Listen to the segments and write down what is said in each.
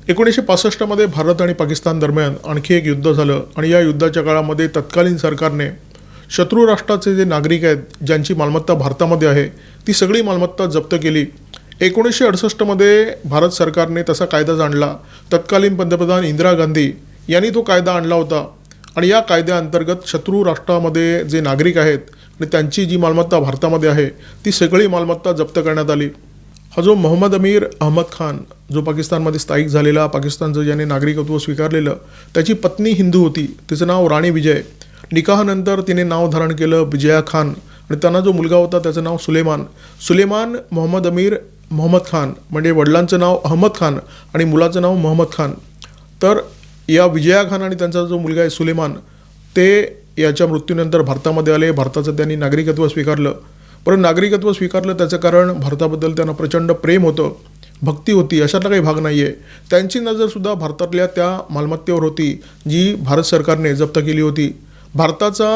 1965 मध्ये भारत आणि पाकिस्तान दरम्यान आणखी एक युद्ध झालं आणि या युद्धाच्या काळामध्ये तत्कालीन सरकारने शत्रू राष्ट्राचे जे नागरिक आहेत ज्यांची मालमत्ता भारतामध्ये आहे ती सगळी मालमत्ता जप्त केली। 1968 मध्ये भारत सरकारने तसा कायदा आणला। तत्कालीन पंतप्रधान इंदिरा गांधी यांनी तो कायदा आणला होता आणि या कायद्याअंतर्गत शत्रू राष्ट्रामध्ये जे नागरिक आहेत आणि त्यांची जी मालमत्ता भारतामध्ये आहे ती सगळी मालमत्ता जप्त करण्यात आली। हा जो मोहम्मद अमीर अहमद खान जो पाकिस्तानमध्ये स्थायिक झालेला, पाकिस्तानचं ज्याने नागरिकत्व स्वीकारलेलं, त्याची पत्नी हिंदू होती, तिचं नाव राणी विजय। निकाहानंतर तिने नाव धारण केलं विजया खान आणि त्यांना जो मुलगा होता त्याचं नाव सुलेमान मोहम्मद अमीर मोहम्मद खान, म्हणजे वडिलांचं नाव अहमद खान आणि मुलाचं नाव मोहम्मद खान। तर या विजया खान आणि त्यांचा जो मुलगा आहे सुलेमान ते याच्या मृत्यूनंतर भारतामध्ये आले। भारताचं त्यांनी नागरिकत्व स्वीकारलं। पण नागरिकत्व स्वीकारलं त्याचं कारण भारताबद्दल त्यांना प्रचंड प्रेम होतं, भक्ती होती, अशातला काही भाग नाही आहे। त्यांची नजरसुद्धा भारतातल्या त्या मालमत्तेवर होती जी भारत सरकारने जप्त केली होती। भारताचा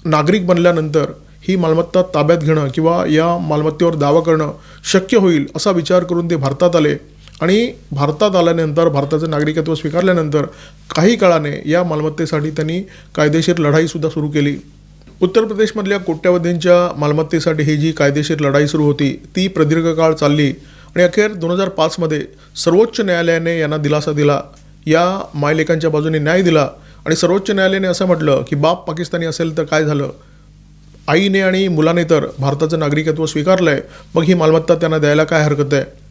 नागरिक बनल्यानंतर ही मालमत्ता ताब्यात घेणं किंवा या मालमत्तेवर दावा करणं शक्य होईल असा विचार करून ते भारतात आले आणि भारतात आल्यानंतर भारताचं नागरिकत्व स्वीकारल्यानंतर काही काळाने या मालमत्तेसाठी त्यांनी कायदेशीर लढाईसुद्धा सुरू केली। उत्तर प्रदेशमधल्या कोट्यावधींच्या मालमत्तेसाठी ही जी कायदेशीर लढाई सुरू होती ती प्रदीर्घ काळ चालली आणि अखेर 2005 मध्ये सर्वोच्च न्यायालयाने यांना दिलासा दिला, या मायलेकांच्या बाजूने न्याय दिला आणि सर्वोच्च न्यायालयाने असं म्हटलं की बाप पाकिस्तानी असेल तर काय झालं, आईने आणि मुलाने तर भारताचं नागरिकत्व स्वीकारलंय, मग ही मालमत्ता त्यांना द्यायला काय हरकत आहे।